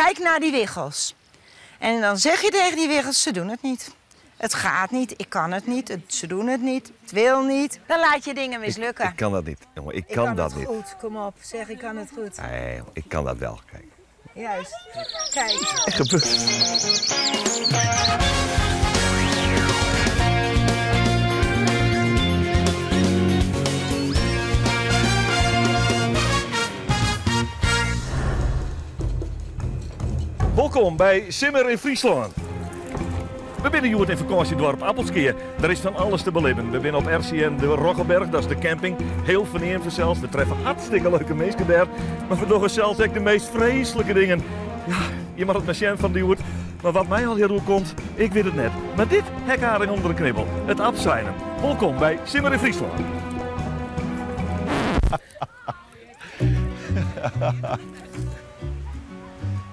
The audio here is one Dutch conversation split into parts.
kijk naar die wiggels. En dan zeg je tegen die wiggels, ze doen het niet. Het gaat niet, ik kan het niet, ze doen het niet, het wil niet. Dan laat je dingen mislukken. Ik kan dat niet, jongen. Ik kan dat niet. Goed, kom op, zeg ik kan het goed. Nee, ik kan dat wel. Kijk. Juist, kijk. Echt gebeurd. Welkom bij Simmer in Friesland. We zijn hier in vakantiedorp Appelskeer. Er is van alles te beleven. We zijn op RCN de Roggeberg, dat is de camping. Heel verneemd zelfs. We treffen hartstikke leuke mensen daar. Maar we doen zelfs ook de meest vreselijke dingen. Ja, je mag het maar zien van die hoed. Maar wat mij al hier komt, ik weet het net. Maar dit hekharing onder de knibbel. Het afzijnen. Welkom bij Simmer in Friesland.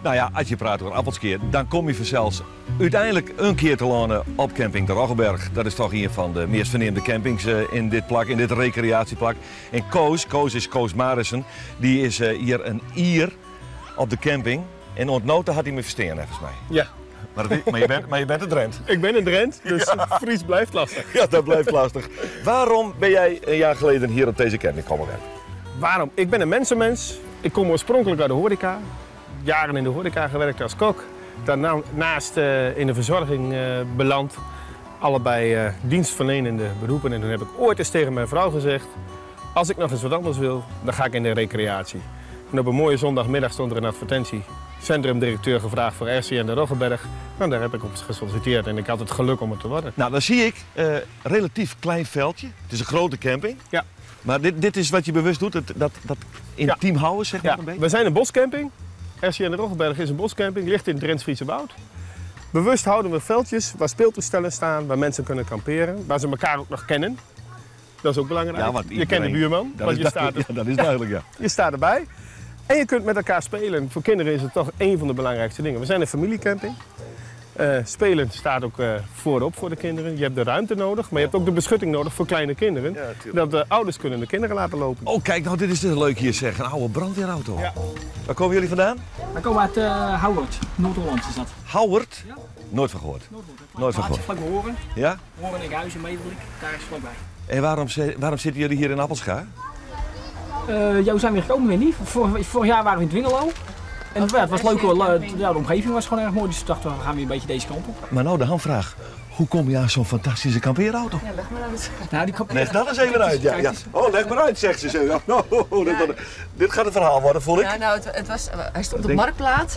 Nou ja, als je praat over Appelskeer, dan kom je vanzelfs uiteindelijk een keer te landen op camping de Roggeberg. Dat is toch een van de meest verneemde campings in dit plak, in dit recreatieplak. En Koos is Koos Marissen, die is hier een Ier op de camping. En ontnoten had hij me verstaan, volgens mij. Ja. Maar je bent een Drent. Ik ben een Drent, dus Fries blijft lastig. Ja, dat blijft lastig. Waarom ben jij een jaar geleden hier op deze camping komen werken? Waarom? Ik ben een mensenmens. Ik kom oorspronkelijk uit de horeca. Jaren in de horeca gewerkt als kok. Daarnaast in de verzorging beland. Allebei dienstverlenende beroepen. En toen heb ik ooit eens tegen mijn vrouw gezegd: als ik nog eens wat anders wil, dan ga ik in de recreatie. En op een mooie zondagmiddag stond er een advertentie. Centrumdirecteur gevraagd voor RCN de Roggeberg. Nou, daar heb ik op gesolliciteerd en ik had het geluk om het te worden. Nou, dan zie ik relatief klein veldje. Het is een grote camping. Ja. Maar dit is wat je bewust doet, dat intiem houden, zeg maar een beetje? We zijn een boscamping. RCN de Roggeberg is een boscamping, ligt in het Drents-Friese Woud. Bewust houden we veldjes waar speeltoestellen staan, waar mensen kunnen kamperen, waar ze elkaar ook nog kennen. Dat is ook belangrijk. Ja, want je kent de buurman, want je staat er, dat is duidelijk, ja. Je staat erbij. En je kunt met elkaar spelen. Voor kinderen is het toch één van de belangrijkste dingen. We zijn een familiecamping. Spelen staat ook voorop voor de kinderen. Je hebt de ruimte nodig, maar je hebt ook de beschutting nodig voor kleine kinderen. Ja, dat de ouders kunnen de kinderen laten lopen. Oh, kijk, nou, dit is leuk hier zeg. Een oude brandweerauto. Ja. Waar komen jullie vandaan? We komen uit Howard, Noord-Holland is dat. Howard? Ja. Nooit van gehoord. Nooit van gehoord. Vlak bij Horen. Ja? Horen en Huizen, Medelijk, daar is vlakbij. En waarom zitten jullie hier in Appelscha? Hoe zijn we gekomen? Weet niet. Vorig jaar waren we in Dwingelo. En het was leuk, de omgeving was gewoon erg mooi, dus we dachten we gaan weer een beetje deze kant op. Maar nou de handvraag, hoe kom je aan zo'n fantastische kampeerauto? Ja, leg maar uit. Nou, die leg dat eens even uit. Ja. Oh, leg maar uit, zegt ze zo. Dit gaat een verhaal worden, voel ik. Ja, nou, hij stond op Marktplaats.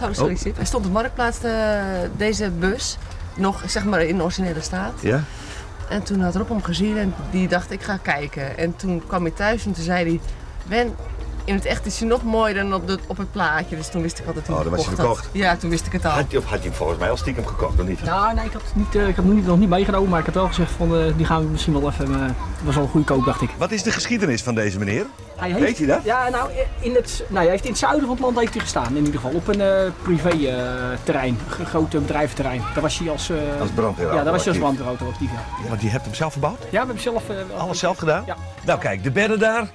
Hij stond op Marktplaats, deze bus, nog zeg maar in de originele staat. Ja. En toen had Rob hem gezien en die dacht ik ga kijken. En toen kwam hij thuis en toen zei hij: Ben, in het echt is hij nog mooier dan op het plaatje. Dus toen wist ik al dat hij dan was hij verkocht. Ja, toen wist ik het al. Had je hem volgens mij al stiekem gekocht, of niet? Nou, nee, ik had nog niet meegenomen, maar ik had wel gezegd van die gaan we misschien wel even. Het was wel een goede koop, dacht ik. Wat is de geschiedenis van deze meneer? Weet je dat? Ja, nou, hij heeft in het zuiden van het land heeft hij gestaan, in ieder geval. Op een privé-terrein, een groot bedrijventerrein. Daar was hij als brandweerauto. Ja, daar was hij als brandweerauto actief. Ja. Want die hebt hem zelf verbouwd? Ja, we hebben zelf. Alles zelf gedaan? Ja. Nou kijk, de bedden daar,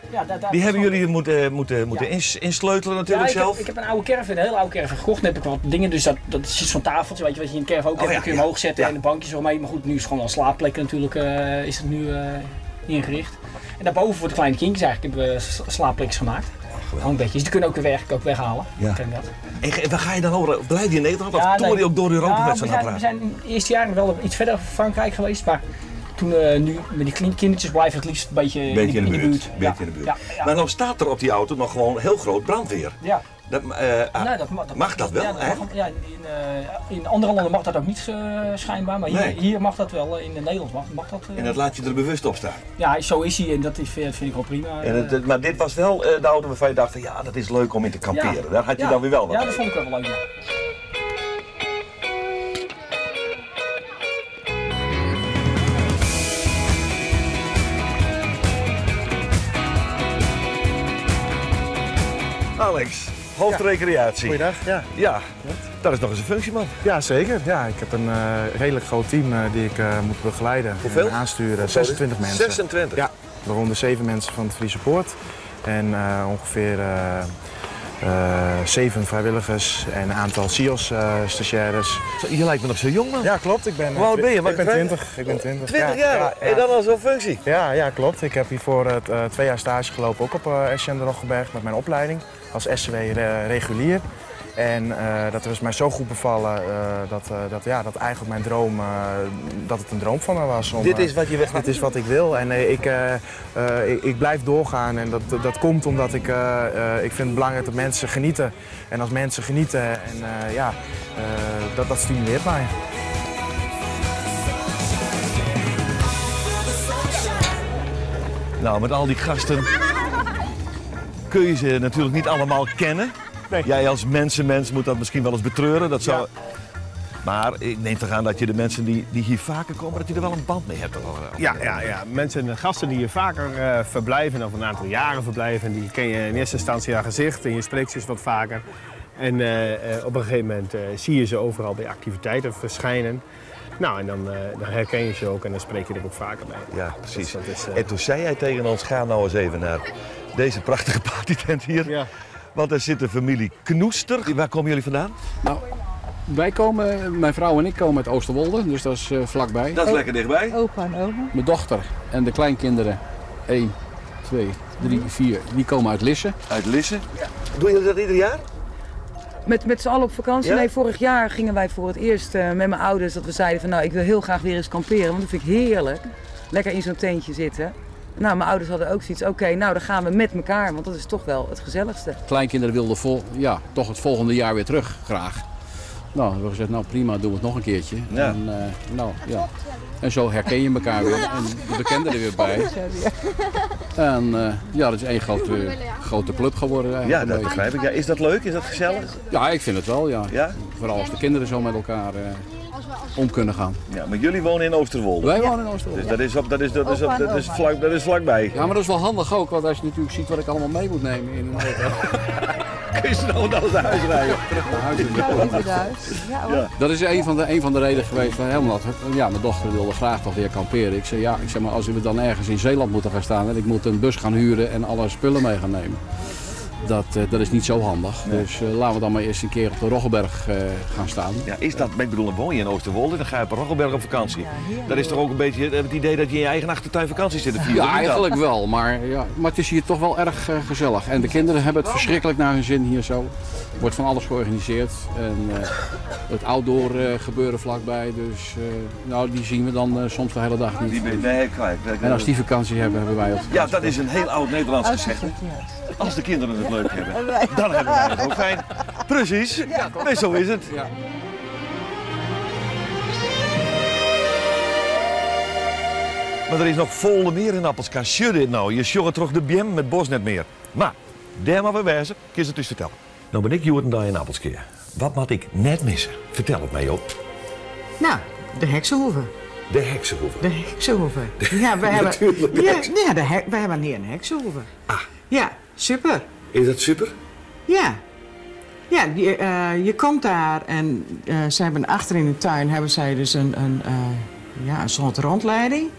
die hebben jullie moeten insleutelen natuurlijk zelf. Ik heb een oude caravan, een hele oude caravan gekocht. Dan heb ik wat dingen, dus dat is zo'n tafeltje, weet je, wat je in een caravan ook hebt. Dan kun je omhoog zetten en de bankjes eromheen. Maar goed, nu is het gewoon al slaapplekken natuurlijk, is het nu ingericht. En daarboven voor de kleine kindjes eigenlijk hebben we slaapplekjes gemaakt. Hangbedjes, die kunnen ook weer weghalen. Ja. En waar ga je dan over? Blijf je in Nederland of toer je ook door Europa met zo'n apparaat? We zijn in de eerste jaren wel iets verder van Frankrijk geweest, maar toen nu met die kindertjes blijven het liefst een beetje in de buurt. Ja. Maar dan staat er op die auto nog gewoon heel groot brandweer. Ja. Mag dat wel? In andere landen mag dat ook niet schijnbaar, maar hier mag dat wel. In het Nederlands mag dat. En dat laat je er bewust op staan? Ja, zo is hij en dat vind ik wel prima. Maar dit was wel de auto waarvan je dacht, ja, dat is leuk om in te kamperen. Ja. Daar had je dan weer wel wat. Ja, dat vond ik wel leuk. Ja. Alex, hoofdrecreatie. Goeiedag, ja. Ja, dat is nog eens een functie, man. Ja, zeker. Ja, ik heb een redelijk groot team die ik moet begeleiden. Hoeveel? En aansturen. 26 mensen. 26? Ja, waaronder 7 mensen van het Friese Poort. En ongeveer 7 vrijwilligers en een aantal CIOS-stagiaires. Je lijkt me nog zo jong, man. Ja, klopt. Ik ben, Hoe oud ben je? Ik ben 20. Ik ben 20. 20 jaar? En dan al zo'n functie? Ja, klopt. Ik heb hiervoor 2 jaar stage gelopen, ook op SCM de Roggeberg met mijn opleiding als SCW regulier. En dat is mij zo goed bevallen dat eigenlijk mijn droom, dat het een droom van me was. Dit is wat je wil? Dit is wat ik wil en ik blijf doorgaan en dat komt omdat ik vind het belangrijk dat mensen genieten. En als mensen genieten, dat stimuleert mij. Nou, met al die gasten kun je ze natuurlijk niet allemaal kennen. Nee. Jij als mensenmens moet dat misschien wel eens betreuren. Dat zou... Ja. Maar ik neem toch aan dat je de mensen die hier vaker komen, dat je er wel een band mee hebt. Ja. Mensen en gasten die hier vaker verblijven, of een aantal jaren verblijven, die ken je in eerste instantie aan gezicht en je spreekt ze eens wat vaker. En op een gegeven moment zie je ze overal bij activiteiten verschijnen. Nou, en dan herken je ze ook en dan spreek je er ook vaker mee. Ja, precies. Dus en toen zei jij tegen ons, ga nou eens even naar deze prachtige partytent hier. Ja. Want er zit de familie Knoester. Waar komen jullie vandaan? Nou, mijn vrouw en ik komen uit Oosterwolde, dus dat is vlakbij. Dat is lekker dichtbij. Opa en oma. Mijn dochter en de kleinkinderen, 1, 2, 3, 4, die komen uit Lisse. Uit Lisse? Ja. Doen jullie dat ieder jaar? Met z'n allen op vakantie? Ja? Nee, vorig jaar gingen wij voor het eerst met mijn ouders dat we zeiden van nou, ik wil heel graag weer eens kamperen, want dat vind ik heerlijk. Lekker in zo'n tentje zitten. Nou, mijn ouders hadden ook zoiets, oké, nou dan gaan we met elkaar, want dat is toch wel het gezelligste. Kleinkinderen wilden toch het volgende jaar weer terug, graag. Nou, we hebben gezegd, nou prima, doen we het nog een keertje. Ja. En zo herken je elkaar weer en de bekenden er weer bij. En dat is één grote club geworden. Ja, dat begrijp ik. Ja, is dat leuk? Is dat gezellig? Ja, ik vind het wel, ja. Ja? Vooral als de kinderen zo met elkaar om kunnen gaan. Ja, maar jullie wonen in Oosterwolde? Wij wonen in Oosterwolde. Dus dat is vlakbij. Ja, maar dat is wel handig ook, want als je natuurlijk ziet wat ik allemaal mee moet nemen in een auto. Kun je snel alles naar huis rijden? Terug naar huis. Ja. Dat is een van de redenen geweest van Helmut. Ja, mijn dochter wilde graag toch weer kamperen. Ik zei, maar als we dan ergens in Zeeland moeten gaan staan en ik moet een bus gaan huren en alle spullen mee gaan nemen. Dat is niet zo handig. Nee. Dus laten we dan maar eerst een keer op de Roggeberg gaan staan. Ja, is dat, ik bedoel, dan woon je in Oosterwolde, dan ga je op de Roggeberg op vakantie. Dat is toch ook een beetje het idee dat je in je eigen achtertuin vakantie zit te vieren? Ja, eigenlijk wel, maar het is hier toch wel erg gezellig. En de kinderen hebben het verschrikkelijk naar hun zin hier zo. Er wordt van alles georganiseerd. En het outdoor gebeuren vlakbij, dus die zien we dan soms de hele dag niet. En als die vakantie hebben wij het. Ja, dat is een heel oud Nederlands gezegde. Als de kinderen het leuk hebben, dan hebben wij het ook fijn. Precies, nee, zo is het. Ja. Maar er is nog volle meer in Appelska. Sjur dit nou, je sjoggt toch de biem met bos net meer. Maar, daar maar we wijzen, kun je het dus vertellen. Nou ben ik Joerten daar in Appelskeer. Wat moet ik net missen? Vertel het mij op. Nou, de Heksenhoeve. De Heksenhoeve? De Heksenhoeve. Ja, we hebben, we hebben hier een Heksenhoeve. Ah. Ja, super. Is dat super? Ja. Ja, je komt daar en ze hebben achter in de tuin hebben zij dus een soort rondleiding.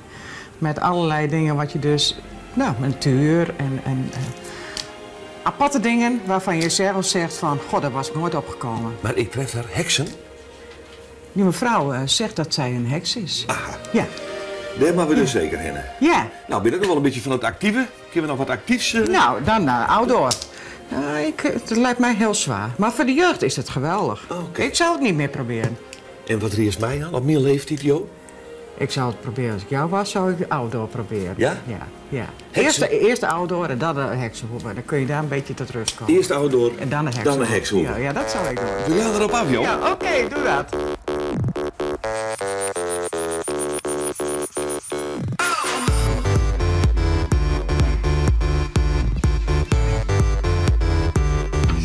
Met allerlei dingen wat je dus, natuur en aparte dingen waarvan je zelf zegt van, god, daar was ik nooit opgekomen. Maar ik tref daar heksen? Die mevrouw zegt dat zij een heks is. Aha. Ja. Daar maar we dus zeker heen. Ja. Nou, ben ik nog wel een beetje van het actieve? Kunnen we nog wat actiefs? Nou, dan outdoor. Het lijkt mij heel zwaar. Maar voor de jeugd is het geweldig. Okay. Ik zou het niet meer proberen. En wat is mij aan? Op meer leeftijd, Jo? Ik zou het proberen. Als ik jou was, zou ik de outdoor proberen. Ja? Ja. Eerst de outdoor en dan de heksenhoeve. Dan kun je daar een beetje tot rust komen. Eerst de outdoor, en dan de heksenhoeve. Ja, dat zou ik doen. Doe jij erop af, Jo? Ja, oké, doe dat.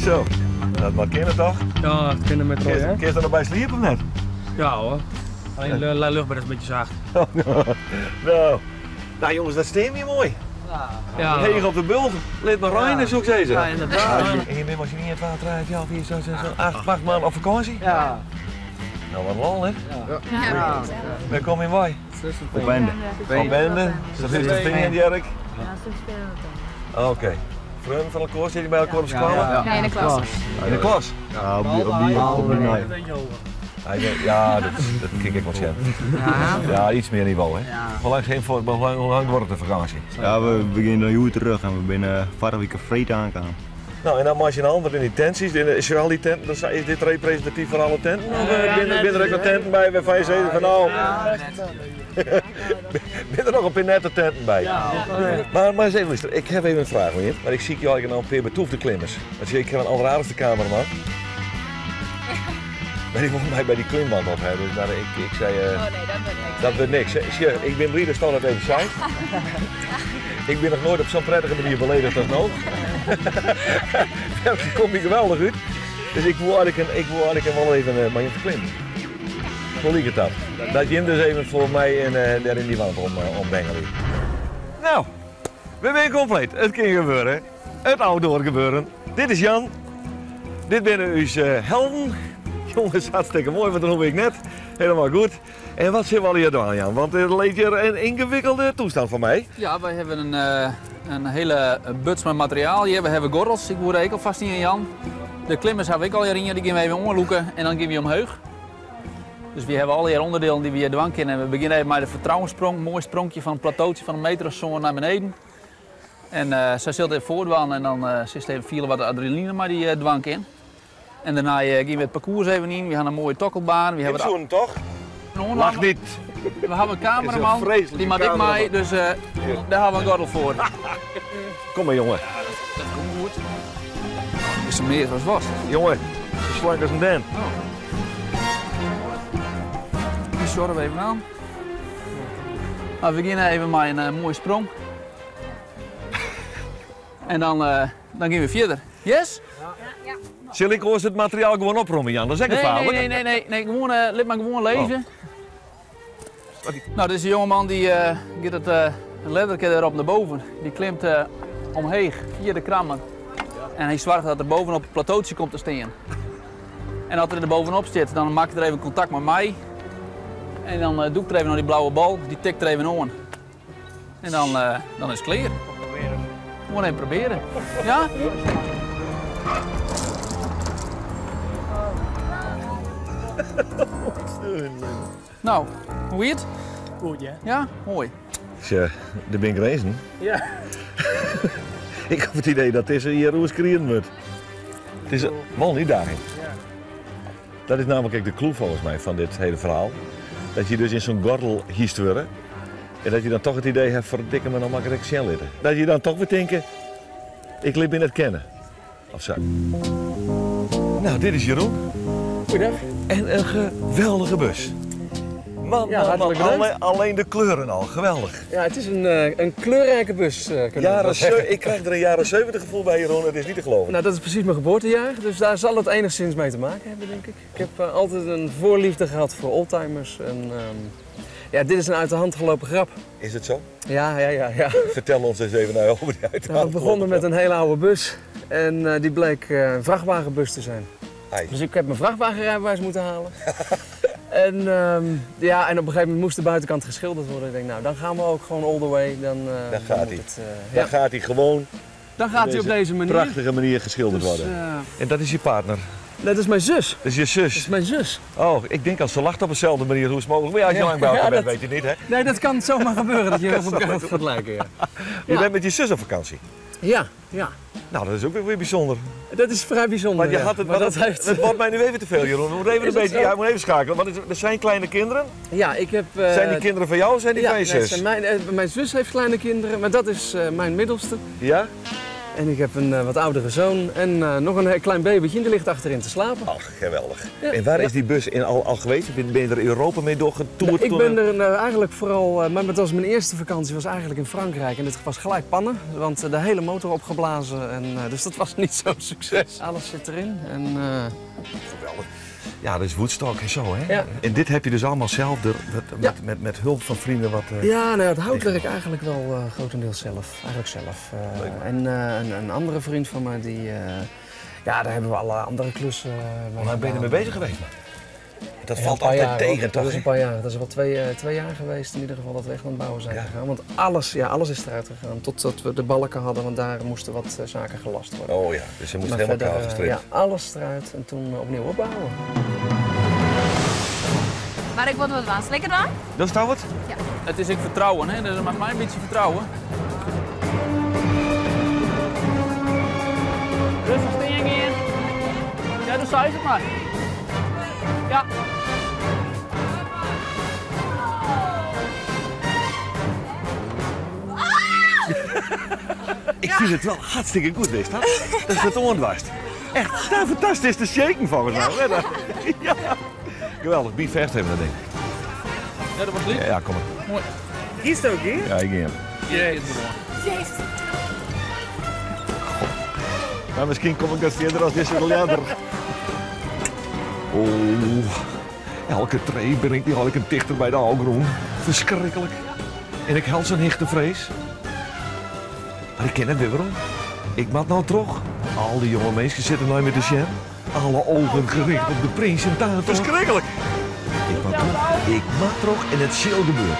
Zo, dat mag kennen toch? Ja, dat kennen met Roy, hè? Kun je er nog bij sliepen of net? Ja hoor. Alleen de luchtbed is een beetje zacht. Nou jongens, dat steem je mooi. Ja. Hegen op de bult, leed maar rijden, zou ik zeggen. Ja, inderdaad. En je bent als je niet in het water rijdt, 8 maanden op vakantie? Ja. Nou, wat lol, hè? Ja. Waar kom je bij? Op Bende. Op Bende? Dat is de Veen, Jerk? Ja, dat is Oké. Vrienden van elkaar, zit je bij elkaar op school? Nee, in de klas. In de klas? Ja, op die nee. Ja, dat kijk ik wat schijn. Ja, iets meer niveau, hè? Hoe lang wordt het de vakantie? Ja, we beginnen nu terug en we zijn vorige week vreed aangekomen. Nou, en dan als je een ander in die tent ziet, is er al die tenten, dan is dit representatief voor alle tenten? Of binnen er ook nog tenten bij waarvan je zegt van nou... Ben er nog een paar nette tenten bij? Maar eens even luisteren, ik heb even een vraag weer. Maar ik zie je eigenlijk nou een paar betoefde klimmers. Want ik heb een alleraardigste cameraman. Maar die mocht mij bij die klimwand op hebben, dus ik zei... dat wordt niks. Ik ben blij dat het even zei. Ik ben nog nooit op zo'n prettige manier beledigd als nog. Dat komt niet geweldig uit. Dus ik wil eigenlijk wel even maar in te klimmen. Hoe liep het dan? Dat je hem dus even voor mij daar in die wand ombengelen. Nou, we zijn compleet. Het kan gebeuren. Het outdoor gebeuren. Dit is Jan. Dit binnen uw helden. Jongens, hartstikke mooi, want dat hoop ik net. Helemaal goed. En wat zit we al hier doen, Jan? Want het leek hier een ingewikkelde toestand voor mij. Ja, wij hebben een hele buts met materiaal hier. We hebben gordels, ik word ook vast in Jan. De klimmers heb ik al hier in, die gaan we even omloeken en dan gaan we omhoog. Dus we hebben al hier onderdelen die we hier dwang kennen. We beginnen even met de vertrouwenssprong, een mooi sprongje van een plateautje van een meter of zo naar beneden. En zij zit even voordwan en dan zit even veel wat adrenaline maar die dwang in. En daarna gaan we het parcours even in, we gaan een mooie tokkelbaan. We hebben zo'n toch? Lach niet. We hebben een cameraman, die maakt ik mij, dus daar hebben we een gordel voor. Kom maar jongen. Dat komt goed. Is er meer zoals was? Jongen, zo slank als een den. Die zorgen we even aan. Nou, we beginnen even met een mooie sprong. En dan gaan we verder. Yes? Ja. Zal ik ons het materiaal gewoon oprommen, Jan? Dat is echt een verhaal. Nee. Gewoon, laat maar gewoon lezen. Oh. Nou, dit is een jongeman die gaat het letterlijk erop naar boven. Die klimt omheen via de krammen. En hij zorgt dat er bovenop het plateautje komt te staan. En als hij er bovenop zit, dan maak je er even contact met mij. En dan doe ik er even naar die blauwe bal, die tikt er even aan. En dan is het klaar. Gewoon even proberen. Ja? Nou, hoe is het? Goed, ja. Ja? Mooi. Tja, de ben ik reizen. Ja. Ik heb het idee dat deze hier roes creëren wordt. Het is wel niet daarin. Ja. Dat is namelijk de clue volgens mij van dit hele verhaal. Dat je dus in zo'n gordel hiest worden. En dat je dan toch het idee hebt, verdikke me, dan mag ik er snel zitten. Dat je dan toch weer denkt, ik liep in het kennen. Of zo. Nou, dit is Jeroen. Goedendag. En een geweldige bus. Man, alleen de kleuren al, geweldig. Ja, het is een kleurrijke bus. Ik krijg er een jaren 70 gevoel bij, Jeroen, het is niet te geloven. Nou, dat is precies mijn geboortejaar, dus daar zal het enigszins mee te maken hebben, denk ik. Ik heb altijd een voorliefde gehad voor oldtimers. En, ja, dit is een uit de hand gelopen grap. Is het zo? Ja. Vertel ons eens even over die uit de hand. We begonnen met een hele oude bus en die bleek een vrachtwagenbus te zijn. Dus ik heb mijn vrachtwagenrijbewijs moeten halen. En op een gegeven moment moest de buitenkant geschilderd worden. Ik denk, nou, dan gaan we ook gewoon all the way. Dan gaat hij. Dan gaat hij gewoon. Dan gaat hij op deze manier. Prachtige manier geschilderd worden. En dat is je partner? Dat is mijn zus. Dat is je zus? Dat is mijn zus. Oh, ik denk als ze lacht op dezelfde manier, hoe is het mogelijk? Maar ja, als je lang bij elkaar bent, weet je niet, hè? Nee, dat kan zomaar gebeuren dat je op elkaar gaat lijken. Ja. Je bent met je zus op vakantie? Ja. Nou, dat is ook weer bijzonder. Dat is vrij bijzonder. Maar je had het, het wordt mij nu even te veel, Jeroen. We moeten even schakelen. Want er zijn kleine kinderen. Ja, ik heb... zijn die kinderen van jou of zijn die van je zus? Mijn zus heeft kleine kinderen, maar dat is mijn middelste. Ja? En ik heb een wat oudere zoon en nog een klein babytje en die ligt achterin te slapen. Ach, geweldig. Ja. En waar is die bus al geweest? Ben je er Europa mee doorgetoerd? Ik ben er eigenlijk vooral, maar dat was mijn eerste vakantie, was eigenlijk in Frankrijk. En het was gelijk pannen, want de hele motor opgeblazen. En, dus dat was niet zo'n succes. Alles zit erin. En, geweldig. Ja, dat is Woodstock en zo, hè? Ja. En dit heb je dus allemaal zelf, met hulp van vrienden wat... ja, nou, het houtwerk eigenlijk wel grotendeels zelf. Eigenlijk zelf. En een andere vriend van mij, die... ja, daar hebben we alle andere klussen Hoe lang ben je ermee bezig geweest? Dat valt altijd tegen, toch? Dat is een paar jaar. Dat is wel twee jaar geweest in ieder geval dat we echt aan het bouwen zijn gegaan. Want alles is eruit gegaan. Totdat we de balken hadden, want daar moesten wat zaken gelast worden. Oh ja, dus ze moesten helemaal kaal gestript. Ja, alles eruit en toen opnieuw opbouwen. Maar ik word wat waans. Lekker dan? Dat is het wat? Ja. Het is ik vertrouwen, hè? Dus mag mij een beetje vertrouwen. Rustig sting in. Ja, doe zuis het maar. Ja. Ik vind het wel hartstikke goed, weet je dat? Dat is het onwast. Echt, daar fantastisch te shaken volgens mij. Ja. Geweldig, be fast hebben we dat ding. Ja, dat was lief. Ja, kom maar. Mooi. Kiest het ook hier? Ja, ik ga hem. Jezus. Maar misschien kom ik dat verder als dit soort later. Oh, elke tree ben ik die dichter bij de algroen. Verschrikkelijk. En ik held zo'n hichtevrees. Maar ik ken het weer waarom. Ik maak nou toch. Al die jonge mensen zitten nou met de jam. Alle ogen gericht op de presentator. Verschrikkelijk. Ik maak toch en het zal gebeuren.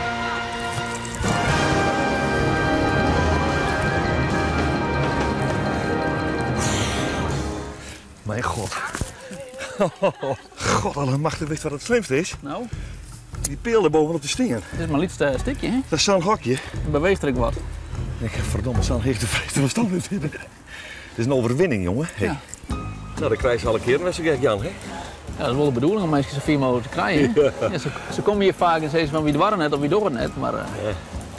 Mijn god. God allemachtig, weet je wat het slimste is? Nou? Die peel er bovenop de steen. Dit is mijn liefste stukje, hè? Dat is zo'n hokje. Beweegt er ik wat. Ik heb verdomme zo'n hichtevrees te verstand niet vinden. Het is een overwinning, jongen. Hey. Ja. Nou, dan krijg je al een keer, net zo gek Jan, hè? Ja, dat is wel de bedoeling om mensen zoveel mogelijk te krijgen. Ja. Ja, ze komen hier vaak en zeggen van wie dwar net of wie door het net, maar een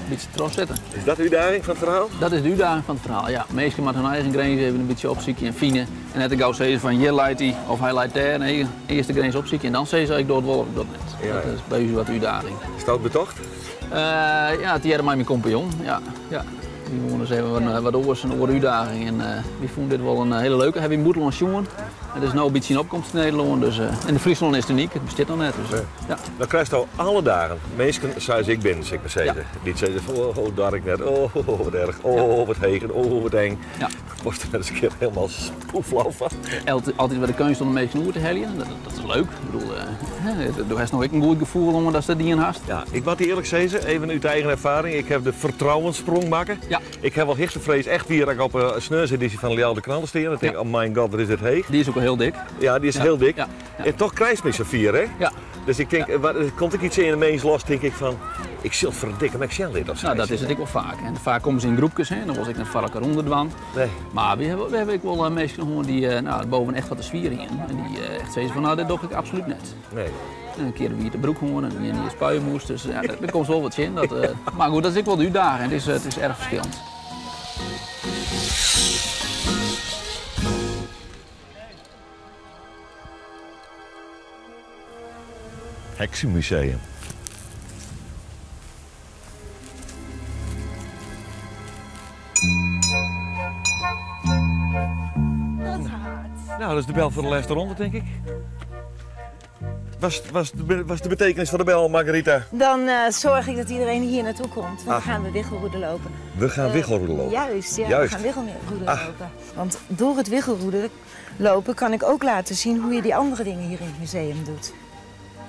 beetje trots zitten. Is dat de uitdaging van het verhaal? Dat is de uitdaging van het verhaal, ja. Mensen met hun eigen grens even een beetje opzoeken en fine. En net ik gauw zeggen van hier leidt hij of hij leidt daar. Nee, eerst de grens opzoeken en dan zeggen ze ik door het wolf door het net. Ja, dat is bij u wat de uitdaging. Is dat betocht? Ja, het jaar met mijn compagnon, ja. Die wonen eens even wat oors en oor uitdaging en die vonden dit wel een hele leuke. Hebben we in Boeteland jongen. Het is nu een beetje een opkomst in Nederland, dus en de Friesland is uniek, het bestaat nog net. Dus, ja. Dan krijg je al alle dagen mensen zoals ik ben, zeg ik maar zeggen. Ja. Die zeggen van oh, daar ik net, oh, wat erg, oh, wat hegen, oh, wat eng. Ja. Ik was er net eens een keer helemaal spoeflauw van. Altijd bij de kunst om een beetje snoer te helien, dat is leuk. Ik bedoel, du hebt nog een goed gevoel om dat ze die in hast. Ja, ik moet eerlijk zeggen, even uit eigen ervaring, ik heb de vertrouwenssprong maken. Ja. Ik heb wel hichtevrees echt hier op een sneurseditie van Lial de Knallen staan. Ik denk, oh mijn god, wat is dit heeg. Die is ook wel heel dik. Ja, die is heel dik. Ja. En toch krijg je me zo'n vier, hè? Ja. Dus ik denk, komt ik iets in de mens los, denk ik van, ik zal verdikken, maar ik zal dit of zo. Nou, dat is het ik wel vaak. En vaak komen ze in groepjes, hè. Dan was ik net varken onderdwan. Nee. Maar we hebben ook wel mensen gehoord die boven echt wat te zwieren in. En die echt zeggen van, nou, dat doe ik absoluut net. Nee. En een keer wie de broek horen en wie in spuien moest. Dus ja, er komt wel wat in. Maar goed, dat is ook wel de uitdaging. Het is erg verschillend. Heksenmuseum. Nou, dat is de bel voor de laatste ronde, denk ik. Was de betekenis van de bel, Margarita? Dan zorg ik dat iedereen hier naartoe komt, want dan gaan we wiggelroeden lopen. We gaan wiggelroeden lopen? Juist, ja. We gaan wiggelroeden lopen. Want door het wiggelroeden lopen kan ik ook laten zien hoe je die andere dingen hier in het museum doet.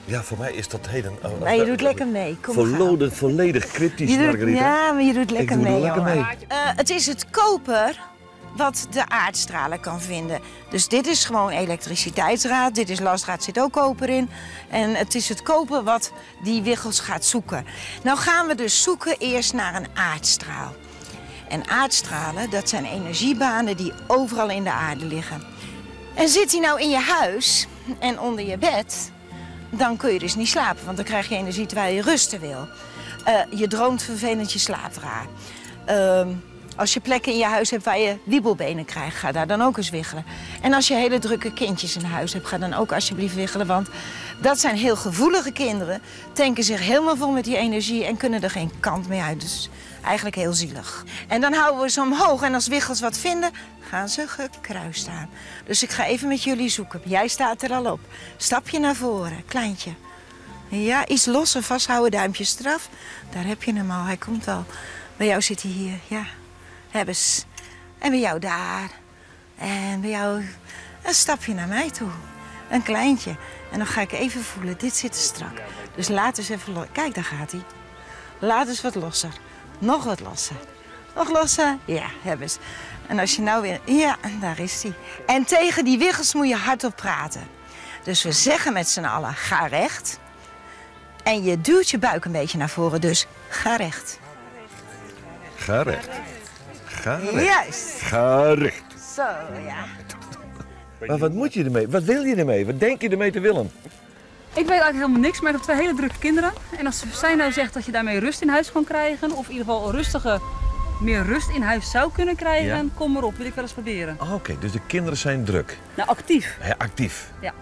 Ja, voor mij is dat heden... Maar je doet lekker mee. Volledig cryptisch, Margarita. Ja, maar je doet lekker mee, lekker mee. Het is het koper wat de aardstralen kan vinden. Dus dit is gewoon elektriciteitsdraad, dit is lasdraad, zit ook koper in. En het is het koper wat die wiggels gaat zoeken. Nou gaan we dus zoeken eerst naar een aardstraal. En aardstralen, dat zijn energiebanen die overal in de aarde liggen. En zit die nou in je huis en onder je bed, dan kun je dus niet slapen, want dan krijg je energie terwijl je rusten wil. Je droomt vervelend, je slaapt raar. Als je plekken in je huis hebt waar je wiebelbenen krijgt, ga daar dan ook eens wiggelen. En als je hele drukke kindjes in huis hebt, ga dan ook alsjeblieft wiggelen. Want dat zijn heel gevoelige kinderen, tanken zich helemaal vol met die energie en kunnen er geen kant mee uit. Dus eigenlijk heel zielig. En dan houden we ze omhoog en als wiggels wat vinden, gaan ze gekruist staan. Dus ik ga even met jullie zoeken. Jij staat er al op. Stapje naar voren, kleintje. Ja, iets losser, vasthouden, duimpjes eraf. Daar heb je hem al, hij komt al. Bij jou zit hij hier, ja. Hebbes. En bij jou daar. En bij jou een stapje naar mij toe. Een kleintje. En dan ga ik even voelen, dit zit te strak. Dus laat eens even los. Kijk, daar gaat hij. Laat eens wat losser. Nog wat losser. Nog losser. Ja, hebben ze. En als je nou weer... Ja, daar is hij. En tegen die wiggels moet je hardop praten. Dus we zeggen met z'n allen, ga recht. En je duwt je buik een beetje naar voren, dus ga recht. Ga recht. Ga recht. Juist. Ga recht. Zo, ja. Maar wat moet je ermee? Wat wil je ermee? Wat denk je ermee te willen? Ik weet eigenlijk helemaal niks, maar ik heb 2 hele drukke kinderen. En als zij nou zegt dat je daarmee rust in huis kan krijgen, of in ieder geval meer rust in huis zou kunnen krijgen, Ja. kom maar op, wil ik wel eens proberen. Oké, dus de kinderen zijn druk. Nou, actief. Ja, actief. Ja.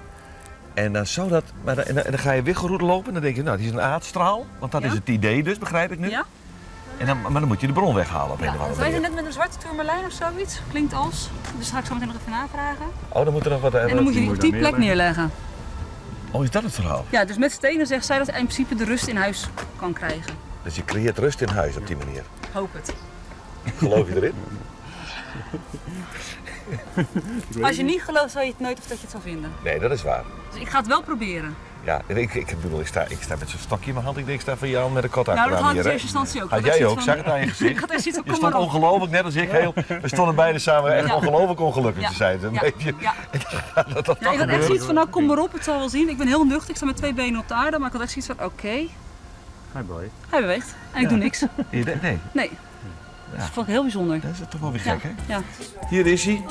En dan zou dat, en dan ga je wiggelroute lopen en dan denk je, nou, die is een aardstraal. Want dat is het idee dus, begrijp ik nu. Ja. En dan, maar dan moet je de bron weghalen op een of andere Wij zijn manier. net met een zwarte tourmalijn of zoiets, klinkt als. Dus ga ik zo meteen nog even navragen. Oh, dan moet er nog wat... En dan moet je die op die plek neerleggen. Oh, is dat het verhaal? Ja, dus met stenen zegt zij dat hij in principe de rust in huis kan krijgen. Dus je creëert rust in huis op die manier. Hoop het. Geloof je erin? Als je niet gelooft, zou je het nooit of dat je het zou vinden. Nee, dat is waar. Dus ik ga het wel proberen. Ja, en ik bedoel, ik sta met zo'n stokje in mijn hand. Ik denk, ik sta van jou met een kot Nou, achteraan dat had hier. ik in Hè? eerste instantie ook. Had jij ook, zag het aan je gezicht. Ik had echt zoiets van, Je kom stond maar op. ongelooflijk, net als ik. We stonden beiden samen echt ongelooflijk ongelukkig te zijn. Een beetje. Ja, ik had echt zoiets van, nou kom maar op, het zal wel zien. Ik ben heel nuchter, ik sta met 2 benen op de aarde, maar ik had echt zoiets van, oké. Hij beweegt. En ik doe niks. Nee. Nee. Dat vond ik heel bijzonder. Dat is toch wel weer gek, hè? Ja. Hier is hij.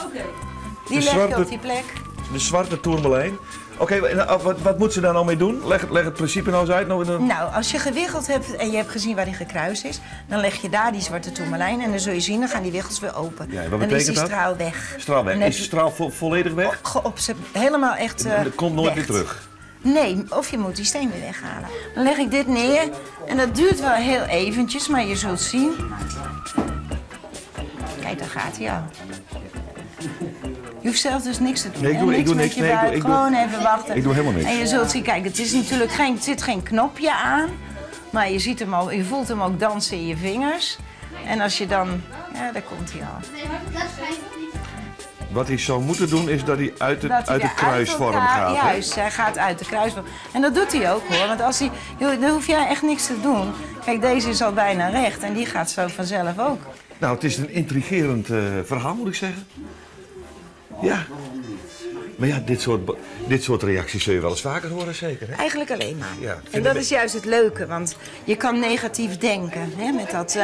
Die leg je op die plek. De zwarte tourmalijn. Oké, wat moet ze daar nou mee doen? Leg het principe nou eens uit. Nou, als je gewiggeld hebt en je hebt gezien waar die gekruist is, dan leg je daar die zwarte tourmalijn en dan zul je zien, dan gaan die wiggels weer open. Ja, wat dan betekent is die dat? straal weg. Straal weg. Is de straal volledig weg? Helemaal echt En dat komt nooit weg. weer terug? Nee, of je moet die steen weer weghalen. Dan leg ik dit neer en dat duurt wel heel eventjes, maar je zult zien. Kijk, daar gaat hij al. Je hoeft zelf dus niks te doen. Nee, ik doe niks. Gewoon even wachten. Ik doe helemaal niks. En je zult zien, kijk, het is natuurlijk er zit geen knopje aan. Maar je ziet hem al, je voelt hem ook dansen in je vingers. En als je dan, ja, daar komt hij al. Wat hij zou moeten doen is dat hij uit de kruisvorm gaat. Juist, hij gaat uit de kruisvorm. En dat doet hij ook hoor, want als hij, dan hoef jij echt niks te doen. Kijk, deze is al bijna recht en die gaat zo vanzelf ook. Nou, het is een intrigerend verhaal, moet ik zeggen. Ja. Maar ja, dit soort reacties zul je wel eens vaker horen, zeker, hè? Eigenlijk alleen maar. Ja, en dat is juist het leuke, want je kan negatief denken. Hè, met dat,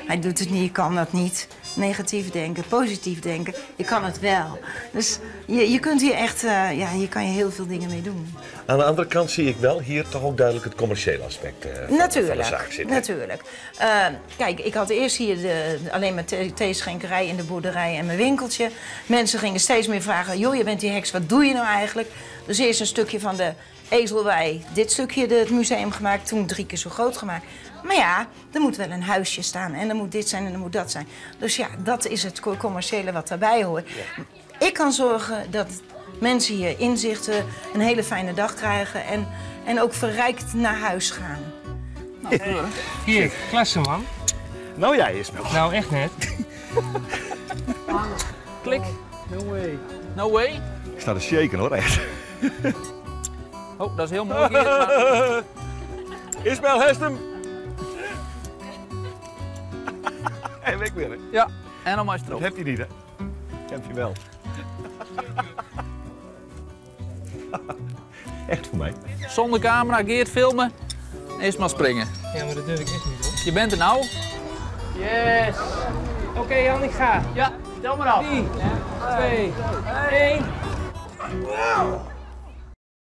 hij doet het niet, je kan dat niet. Negatief denken, positief denken, je kan het wel. Dus je kunt hier echt, hier kan je heel veel dingen mee doen. Aan de andere kant zie ik wel hier toch ook duidelijk het commerciële aspect van de zaak zitten. Natuurlijk. Kijk, ik had eerst hier alleen maar theeschenkerij in de boerderij en mijn winkeltje. Mensen gingen steeds meer vragen, joh, je bent die heks, wat doe je nou eigenlijk? Dus eerst een stukje van de ezelwei, dit stukje het museum gemaakt, toen 3 keer zo groot gemaakt. Maar ja, er moet wel een huisje staan en er moet dit zijn en er moet dat zijn. Dus ja, dat is het commerciële wat daarbij hoort. Ja. Ik kan zorgen dat mensen hier inzichten, een hele fijne dag krijgen en ook verrijkt naar huis gaan. Nou, hier, klasse man. Nou jij is nog. Nou echt net. Klik. No way. No way. Ik sta te shaken hoor, echt. Oh, dat is heel mooi hier. Maar... Ismael Hestem. En weg weer. Hè? Ja, en dan maar stroop. Dat heb je niet, hè? Heb je wel. Echt voor mij. Zonder camera, Geert filmen. Eerst maar springen. Ja, maar dat durf ik echt niet hoor. Je bent er nou. Yes. Oké Jan, ik ga. Ja, tel maar af. 3, 2, 1.